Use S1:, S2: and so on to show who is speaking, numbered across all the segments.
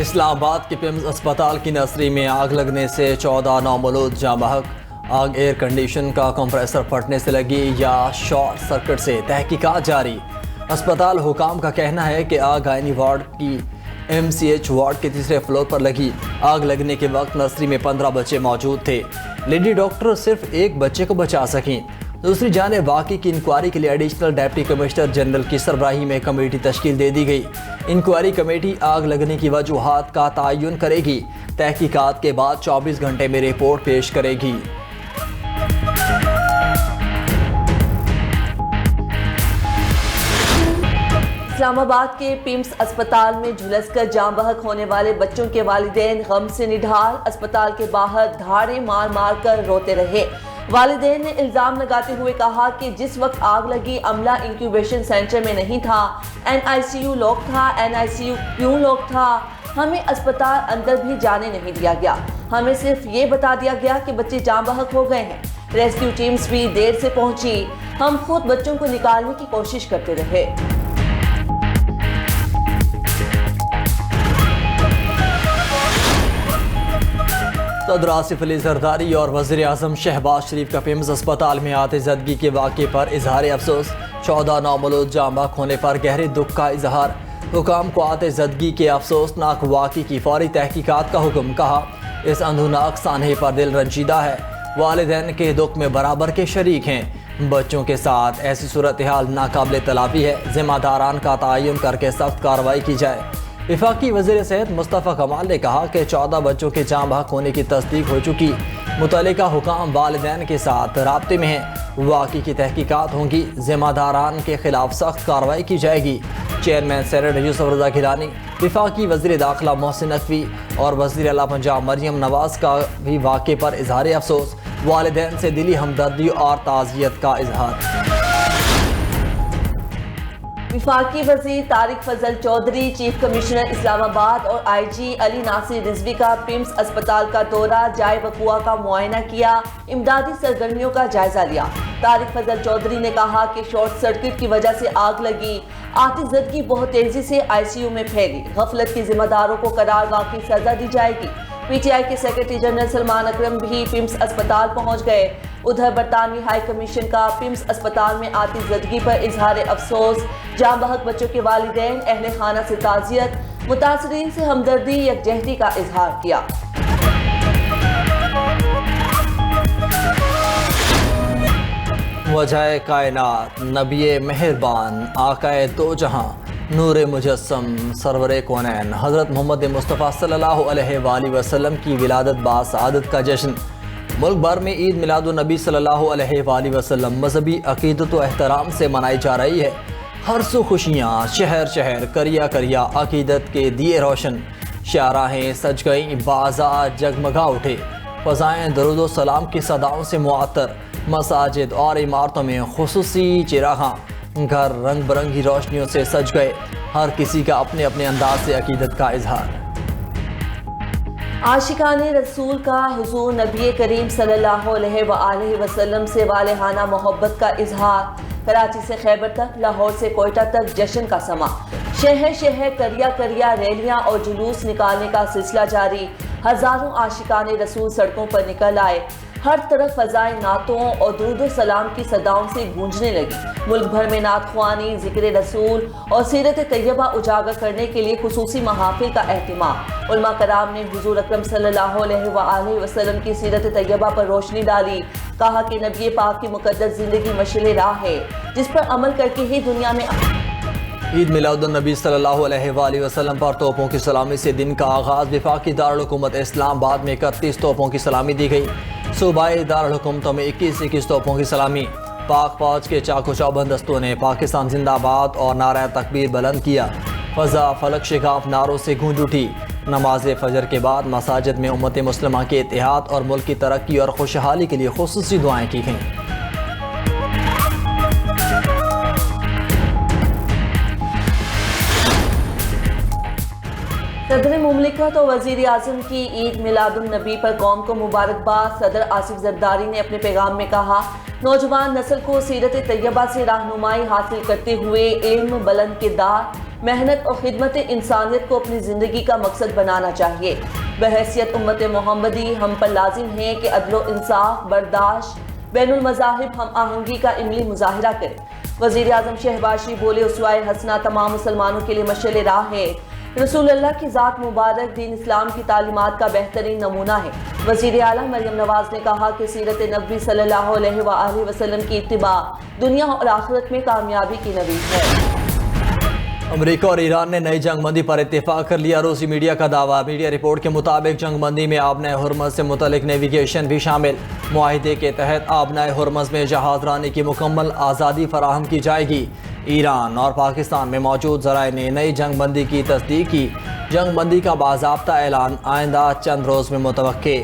S1: اسلام آباد کے پیمز اسپتال کی نرسری میں آگ لگنے سے 14 نومولود جاں بحق۔ آگ ایئر کنڈیشن کا کمپریسر پھٹنے سے لگی یا شارٹ سرکٹ سے، تحقیقات جاری۔ اسپتال حکام کا کہنا ہے کہ آگ گائنی وارڈ کی MCH وارڈ کے تیسرے فلور پر لگی۔ آگ لگنے کے وقت نرسری میں 15 بچے موجود تھے۔ لیڈی ڈاکٹر صرف ایک بچے کو بچا سکیں۔ دوسری جانب واقعے کی انکوائری کے لیے ایڈیشنل ڈپٹی کمشنر جنرل کی سربراہی میں کمیٹی تشکیل دے دی گئی۔ انکوائری کمیٹی آگ لگنے کی وجوہات کا تعین کرے گی۔ تحقیقات کے بعد 24 گھنٹے میں رپورٹ پیش کرے گی۔
S2: اسلام آباد کے پیمز اسپتال میں جھلس کر جاں بحق ہونے والے بچوں کے والدین غم سے نڈھال، اسپتال کے باہر دھاڑے مار مار کر روتے رہے۔ والدین نے الزام لگاتے ہوئے کہا کہ جس وقت آگ لگی عملہ انکیوبیشن سینٹر میں نہیں تھا، NICU لاک تھا۔ NICU کیوں لاک تھا؟ ہمیں اسپتال اندر بھی جانے نہیں دیا گیا۔ ہمیں صرف یہ بتا دیا گیا کہ بچے جاں بحق ہو گئے ہیں۔ ریسکیو ٹیمز بھی دیر سے پہنچی۔ ہم خود بچوں کو نکالنے کی کوشش کرتے رہے۔
S1: صدر آصف علی زرداری اور وزیر اعظم شہباز شریف کا پیمز اسپتال میں آتش زدگی کے واقعے پر اظہار افسوس۔ 14 نومولود جاں بحق ہونے پر گہرے دکھ کا اظہار۔ حکام کو آتش زدگی کے افسوسناک واقعے کی فوری تحقیقات کا حکم۔ کہا اس اندھوناک سانحے پر دل رنجیدہ ہے۔ والدین کے دکھ میں برابر کے شریک ہیں۔ بچوں کے ساتھ ایسی صورتحال ناقابل تلافی ہے۔ ذمہ داران کا تعین کر کے سخت کارروائی کی جائے۔ وفاقی وزیر صحت مصطفیٰ کمال نے کہا کہ 14 بچوں کے جاں بحق ہونے کی تصدیق ہو چکی۔ متعلقہ حکام والدین کے ساتھ رابطے میں ہیں۔ واقعے کی تحقیقات ہوں گی۔ ذمہ داران کے خلاف سخت کارروائی کی جائے گی۔ چیئرمین سینیٹ یوسف رضا گیلانی، وفاقی وزیر داخلہ محسن نقوی اور وزیر اعلیٰ پنجاب مریم نواز کا بھی واقعے پر اظہار افسوس۔ والدین سے دلی ہمدردی اور تعزیت کا اظہار۔
S2: وفاقی وزیر طارق فضل چودھری، چیف کمشنر اسلام آباد اور IG علی ناصر رضوی کا پیمز اسپتال کا دورہ، جائے وقوع کا معائنہ کیا، امدادی سرگرمیوں کا جائزہ لیا۔ طارق فضل چودھری نے کہا کہ شارٹ سرکٹ کی وجہ سے آگ لگی۔ آتش زدگی بہت تیزی سے ICU میں پھیلی۔ غفلت کے ذمہ داروں کو قرار واقعی سزا دی جائے گی۔ PTI کے سیکرٹری جنرل سلمان اکرم بھی پیمز اسپتال پہنچ گئے۔ ادھر برطانوی ہائی کمیشن کا پیمز اسپتال میں آتش زدگی پر اظہار افسوس۔ جاں بحق بچوں کے والدین، اہل خانہ سے تعزیت، متاثرین سے ہمدردی، یکجہتی کا اظہار کیا۔
S1: وجہ کائنات، نبی مہربان، آقائے دو جہاں، نور مجسم، سرور کونین حضرت محمد مصطفیٰ صلی اللہ علیہ وآلہ وسلم کی ولادت باسعادت کا جشن۔ ملک بھر میں عید میلاد النبی صلی اللہ علیہ وآلہ وسلم مذہبی عقیدت و احترام سے منائی جا رہی ہے۔ ہر سو خوشیاں، شہر شہر کریا کریا عقیدت کے دیے روشن، شاہراہیں سج گئیں، بازار جگمگا اٹھے، فضائیں درود و سلام کی صداؤں سے معطر، مساجد اور عمارتوں میں خصوصی چراغاں، گھر رنگ برنگی روشنیوں سے سج گئے، ہر کسی کا اپنے اپنے انداز سے عقیدت کا اظہار۔
S2: عاشقان رسول کا حضور نبی کریم صلی اللہ علیہ وآلہ وسلم سے والہانہ محبت کا اظہار۔ کراچی سے خیبر تک، لاہور سے کوئٹہ تک جشن کا سما۔ شہر شہر کریا کریا ریلیاں اور جلوس نکالنے کا سلسلہ جاری۔ ہزاروں عاشقان رسول سڑکوں پر نکل آئے۔ ہر طرف فضائیں نعتوں اور درود و سلام کی صداؤں سے گونجنے لگی۔ ملک بھر میں نعت خوانی، ذکر رسول اور سیرت طیبہ اجاگر کرنے کے لیے خصوصی محافل کا اہتمام۔ علماء کرام نے حضور اکرم صلی اللہ علیہ وآلہ وسلم کی سیرت طیبہ پر روشنی ڈالی۔ کہا کہ نبی پاک کی مقدس زندگی مشعل راہ ہے جس پر عمل کر کے ہی دنیا میں
S1: عید میلاد النبی صلی اللہ علیہ وآلہ وسلم پر توپوں کی سلامی سے دن کا آغاز۔ وفاقی دارالحکومت اسلام آباد میں 31 توپوں کی سلامی دی گئی۔ صوبائی دارالحکومتوں میں 21 توپوں کی سلامی۔ پاک فوج کے چاقو چوبند دستوں نے پاکستان زندہ آباد اور نعرہ تکبیر بلند کیا۔ فضا فلک شگاف نعروں سے گونج اٹھی۔ نماز فجر کے بعد مساجد میں امت مسلمہ کے اتحاد اور ملک کی ترقی اور خوشحالی کے لیے خصوصی دعائیں کی گئیں۔
S2: صدر مملکت اور وزیر اعظم کی عید میلاد النبی پر قوم کو مبارکباد۔ صدر آصف زرداری نے اپنے پیغام میں کہا، نوجوان نسل کو سیرت طیبہ سے رہنمائی حاصل کرتے ہوئے علم، بلند کردار، محنت اور خدمت انسانیت کو اپنی زندگی کا مقصد بنانا چاہیے۔ بحیثیت امت محمدی ہم پر لازم ہے کہ عدل و انصاف، برداشت، بین المذاہب ہم آہنگی کا عملی مظاہرہ کریں۔ وزیر اعظم شہباز شریف بولے، اسوہ حسنہ تمام مسلمانوں کے لیے مشعل راہ ہے۔ رسول اللہ کی ذات مبارک دین اسلام کی تعلیمات کا بہترین نمونہ ہے۔ وزیر اعلیٰ مریم نواز نے کہا کہ سیرت نبوی صلی اللہ علیہ وآلہ وسلم کی اتباع دنیا اور آخرت میں کامیابی کی نوید ہے۔
S1: امریکہ اور ایران نے نئی جنگ بندی پر اتفاق کر لیا، روسی میڈیا کا دعویٰ۔ میڈیا رپورٹ کے مطابق جنگ بندی میں آبنۂ ہرمز سے متعلق نیویگیشن بھی شامل۔ معاہدے کے تحت آبنۂ ہرمز میں جہاز رانی کی مکمل آزادی فراہم کی جائے گی۔ ایران اور پاکستان میں موجود ذرائع نے نئی جنگ بندی کی تصدیق کی۔ جنگ بندی کا باضابطہ اعلان آئندہ چند روز میں متوقع۔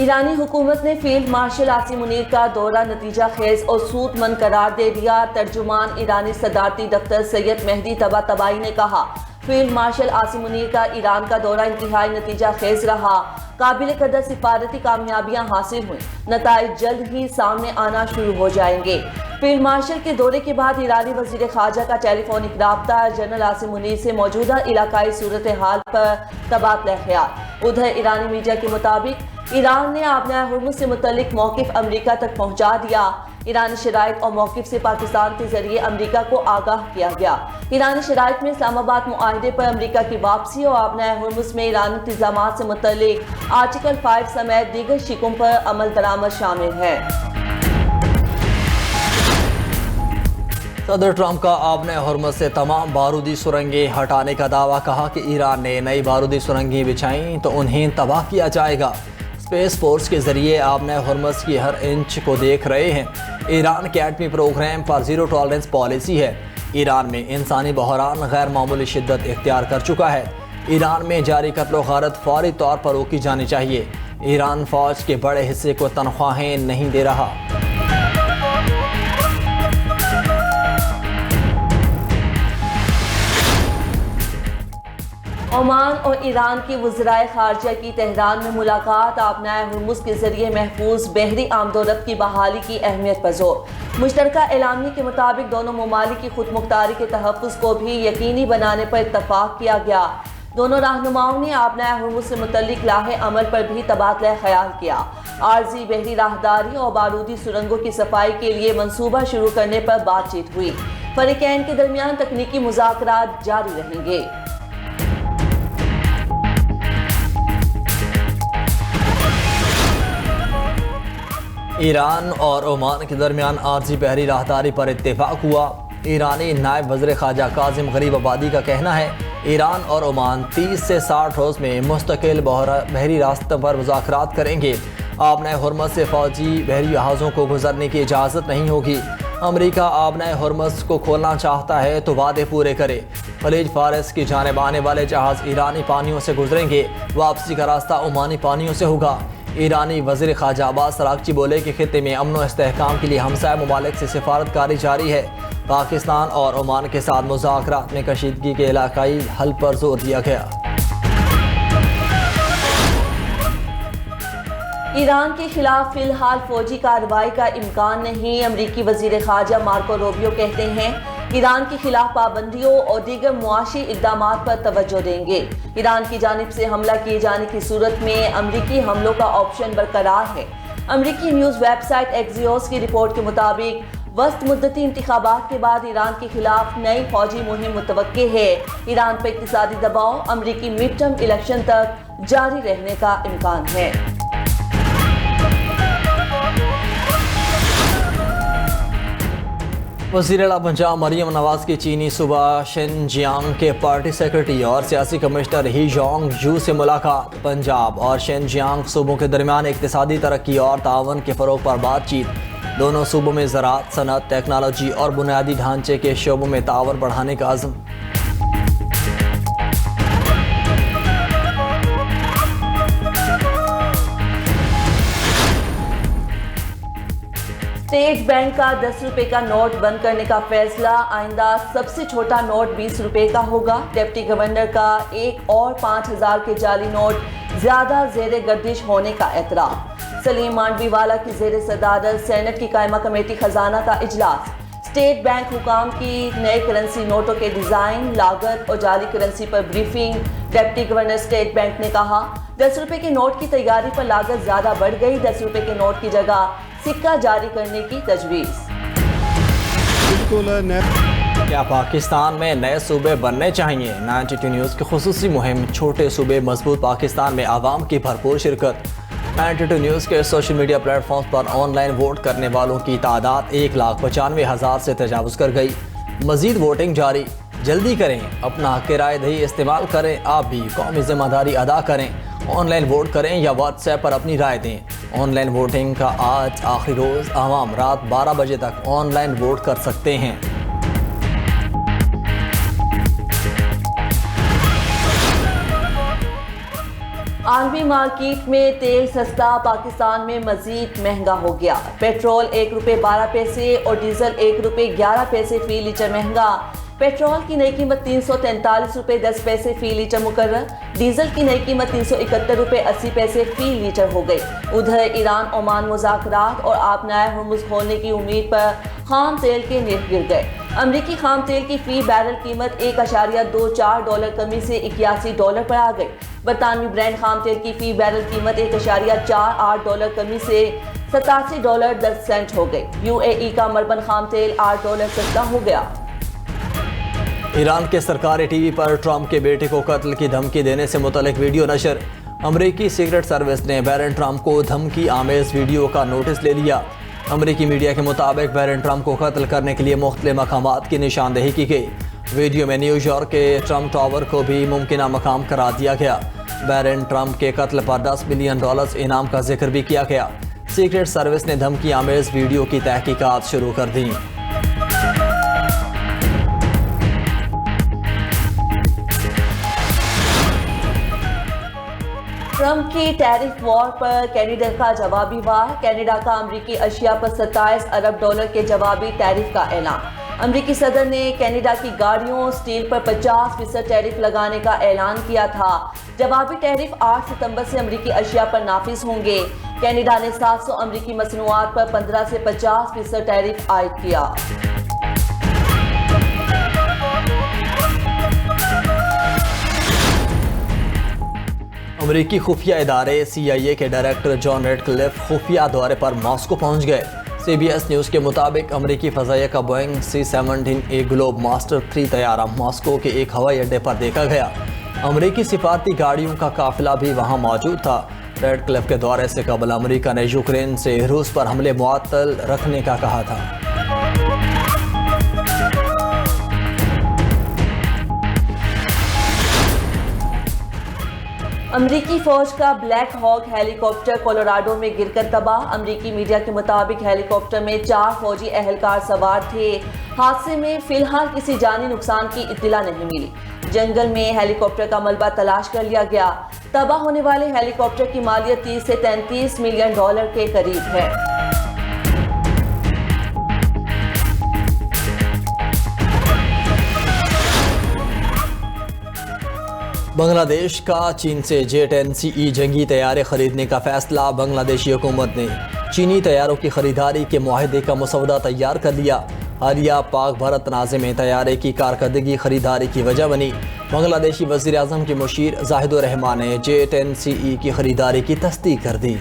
S2: ایرانی حکومت نے فیلڈ مارشل عاصم منیر کا دورہ نتیجہ خیز اور سود مند قرار دے دیا۔ ترجمان ایرانی صدارتی دفتر سید مہدی طباطبائی نے کہا، فیلڈ مارشل عاصم منیر کا ایران کا دورہ انتہائی نتیجہ خیز رہا، قابل قدر سفارتی کامیابیاں حاصل ہوئیں، نتائج جلد ہی سامنے آنا شروع ہو جائیں گے۔ فیلڈ مارشل کے دورے کے بعد ایرانی وزیر خارجہ کا ٹیلی فونک رابطہ جنرل عاصم منیر سے موجودہ علاقائی صورتحال پر تبادلہ خیال۔ ادھر ایرانی میڈیا کے مطابق ایران نے آبنۂ ہرمز سے متعلق موقف امریکہ تک پہنچا دیا۔ ایرانی شرائط اور موقف سے پاکستان کے ذریعے امریکہ کو آگاہ کیا گیا۔ ایرانی شرائط میں اسلام آباد معاہدے پر امریکہ کی واپسی اور آبنۂ ہرمز میں ایرانی انتظامات سے متعلق آرٹیکل 5 سمیت دیگر شکوں پر عمل درآمد شامل ہے۔
S1: صدر ٹرمپ کا آبنۂ ہرمز سے تمام بارودی سرنگیں ہٹانے کا دعویٰ، کہا کہ ایران نے نئی بارودی سرنگیں بچھائیں تو انہیں تباہ کیا جائے گا۔ اسپیس فورس کے ذریعے آبنۂ ہرمز کی ہر انچ کو دیکھ رہے ہیں۔ ایران کے ایٹمی پروگرام پر زیرو ٹالرنس پالیسی ہے۔ ایران میں انسانی بحران غیر معمولی شدت اختیار کر چکا ہے۔ ایران میں جاری قتل و غارت فوری طور پر روکی جانی چاہیے۔ ایران فوج کے بڑے حصے کو تنخواہیں نہیں دے رہا۔
S2: عمان اور ایران کی وزرائے خارجہ کی تہران میں ملاقات، آبنۂ ہرمز کے ذریعے محفوظ بحری آمد و رفت کی بحالی کی اہمیت پر زور۔ مشترکہ اعلامیے کے مطابق دونوں ممالک کی خود مختاری کے تحفظ کو بھی یقینی بنانے پر اتفاق کیا گیا۔ دونوں رہنماؤں نے آبنۂ ہرمز سے متعلق لاہ عمل پر بھی تبادلہ خیال کیا۔ عارضی بحری راہداری اور بارودی سرنگوں کی صفائی کے لیے منصوبہ شروع کرنے پر بات چیت ہوئی۔ فریقین کے درمیان تکنیکی مذاکرات جاری رہیں گے۔
S1: ایران اور عمان کے درمیان عارضی بحری راہداری پر اتفاق ہوا۔ ایرانی نائب وزیر خارجہ کاظم غریب آبادی کا کہنا ہے، ایران اور عمان 30 سے 60 روز میں مستقل بحری راستوں پر مذاکرات کریں گے۔ آبنۂ ہرمز سے فوجی بحری جہازوں کو گزرنے کی اجازت نہیں ہوگی۔ امریکہ آبنۂ ہرمز کو کھولنا چاہتا ہے تو وعدے پورے کرے۔ خلیج فارس کی جانب آنے والے جہاز ایرانی پانیوں سے گزریں گے، واپسی کا راستہ عمانی پانیوں سے ہوگا۔ ایرانی وزیر خارجہ عباس اراغچی بولے کہ خطے میں امن و استحکام کے لیے ہمسایہ ممالک سے سفارتکاری جاری ہے۔ پاکستان اور عمان کے ساتھ مذاکرات میں کشیدگی کے علاقائی حل پر زور دیا گیا۔
S2: ایران کے خلاف فی الحال فوجی کارروائی کا امکان نہیں، امریکی وزیر خارجہ مارکو روبیو کہتے ہیں ایران کے خلاف پابندیوں اور دیگر معاشی اقدامات پر توجہ دیں گے۔ ایران کی جانب سے حملہ کیے جانے کی صورت میں امریکی حملوں کا آپشن برقرار ہے۔ امریکی نیوز ویب سائٹ ایکزیوس کی رپورٹ کے مطابق وسط مدتی انتخابات کے بعد ایران کے خلاف نئی فوجی مہم متوقع ہے۔ ایران پر اقتصادی دباؤ امریکی مڈ ٹرم الیکشن تک جاری رہنے کا امکان ہے۔
S1: وزیر اعلیٰ پنجاب مریم نواز کی چینی صوبہ شنجیانگ کے پارٹی سیکرٹری اور سیاسی کمشنر ہی جونگ یو سے ملاقات۔ پنجاب اور شنجیانگ صوبوں کے درمیان اقتصادی ترقی اور تعاون کے فروغ پر بات چیت۔ دونوں صوبوں میں زراعت، صنعت، ٹیکنالوجی اور بنیادی ڈھانچے کے شعبوں میں تعاون بڑھانے کا عزم۔
S2: اسٹیٹ بینک کا 10 روپے کا نوٹ بند کرنے کا فیصلہ، آئندہ سب سے چھوٹا نوٹ 20 روپے کا ہوگا۔ ڈپٹی گورنر کا ایک اور 5000 کے جعلی نوٹ زیادہ زیر گردش ہونے کا اعتراف۔ سلیم مانڈوی والا کی زیر صدارت سینٹ کی قائمہ کمیٹی خزانہ کا اجلاس۔ اسٹیٹ بینک حکام کی نئے کرنسی نوٹوں کے ڈیزائن، لاگت اور جعلی کرنسی پر بریفنگ۔ ڈپٹی گورنر اسٹیٹ بینک نے کہا 10 روپے کے نوٹ کی تیاری پر لاگت زیادہ بڑھ گئی، 10 روپے کے نوٹ کی جگہ سکہ جاری کرنے کی تجویز۔
S1: کیا پاکستان میں نئے صوبے بننے چاہیے؟ 92 نیوز کی خصوصی مہم چھوٹے صوبے مضبوط پاکستان میں عوام کی بھرپور شرکت۔ 92 نیوز کے سوشل میڈیا پلیٹ فارمز پر آن لائن ووٹ کرنے والوں کی تعداد 1,95,000 سے تجاوز کر گئی۔ مزید ووٹنگ جاری، جلدی کریں، اپنا حق رائے دہی استعمال کریں، آپ بھی قومی ذمہ داری ادا کریں، آن لائن ووٹ کریں یا واٹس ایپ پر اپنی رائے دیں۔ آن لائن ووٹنگ کا آج آخری روز، عوام رات 12 بجے تک آن لائن ووٹ کر سکتے ہیں۔
S2: عالمی مارکیٹ میں تیل سستا، پاکستان میں مزید مہنگا ہو گیا۔ پیٹرول 1 روپے 12 پیسے اور ڈیزل 1 روپے 11 پیسے فی لیٹر مہنگا۔ پیٹرول کی نئی قیمت 343 روپے 10 پیسے فی لیٹر مقرر، ڈیزل کی نئی قیمت 371 روپے 80 پیسے فی لیٹر ہو گئی۔ ادھر ایران عمان مذاکرات اور آبنائے ہرمز کھولنے کی امید پر خام تیل کے نرخ گر گئے۔ امریکی خام تیل کی فی بیرل قیمت $1.24 کمی سے $81 پر آ گئی۔ برطانوی برینڈ خام تیل کی فی بیرل قیمت $1.48 کمی سے $87.10 ہو گئی۔ UAE کا مربن خام تیل $8 سستا ہو گیا۔
S1: ایران کے سرکاری ٹی وی پر ٹرمپ کے بیٹے کو قتل کی دھمکی دینے سے متعلق ویڈیو نشر۔ امریکی سیکرٹ سروس نے بیرن ٹرمپ کو دھمکی آمیز ویڈیو کا نوٹس لے لیا۔ امریکی میڈیا کے مطابق بیرن ٹرمپ کو قتل کرنے کے لیے مختلف مقامات کی نشاندہی کی گئی۔ ویڈیو میں نیو یارک کے ٹرمپ ٹاور کو بھی ممکنہ مقام قرار دیا گیا۔ بیرن ٹرمپ کے قتل پر $10 ملین انعام کا ذکر بھی کیا گیا۔ سیکرٹ سروس نے دھمکی آمیز ویڈیو کی تحقیقات شروع کر دیں۔
S2: ٹرمپ کی ٹیرف وار پر کینیڈا کا جوابی وار۔ کینیڈا کا امریکی اشیاء پر $27 ارب کے جوابی ٹیرف کا اعلان۔ امریکی صدر نے کینیڈا کی گاڑیوں، سٹیل پر 50% ٹیرف لگانے کا اعلان کیا تھا۔ جوابی ٹیرف 8 ستمبر سے امریکی اشیاء پر نافذ ہوں گے۔ کینیڈا نے 700 امریکی مصنوعات پر 15 سے 50% ٹیرف عائد کیا۔
S1: امریکی خفیہ ادارے CIA کے ڈائریکٹر جان ریڈ کلف خفیہ دورے پر ماسکو پہنچ گئے۔ CBS نیوز کے مطابق امریکی فضائیہ کا بوئنگ C-17A گلوب ماسٹر 3 طیارہ ماسکو کے ایک ہوائی اڈے پر دیکھا گیا۔ امریکی سفارتی گاڑیوں کا قافلہ بھی وہاں موجود تھا۔ ریڈ کلف کے دورے سے قبل امریکہ نے یوکرین سے روس پر حملے معطل رکھنے کا کہا تھا۔
S2: امریکی فوج کا بلیک ہاک ہیلی کاپٹر کولوراڈو میں گر کر تباہ۔ امریکی میڈیا کے مطابق ہیلی کاپٹر میں 4 فوجی اہلکار سوار تھے۔ حادثے میں فی الحال کسی جانی نقصان کی اطلاع نہیں ملی۔ جنگل میں ہیلی کاپٹر کا ملبہ تلاش کر لیا گیا۔ تباہ ہونے والے ہیلی کاپٹر کی مالیت $30 سے $33 ملین کے قریب ہے۔
S1: بنگلہ دیش کا چین سے J-10CE جنگی طیارے خریدنے کا فیصلہ۔ بنگلہ دیشی حکومت نے چینی طیاروں کی خریداری کے معاہدے کا مسودہ تیار کر لیا۔ حالیہ پاک بھارت تنازع میں طیارے کی کارکردگی خریداری کی وجہ بنی۔ بنگلہ دیشی وزیر اعظم کے مشیر زاہد الرحمان نے J-10CE کی خریداری کی تصدیق کر دی۔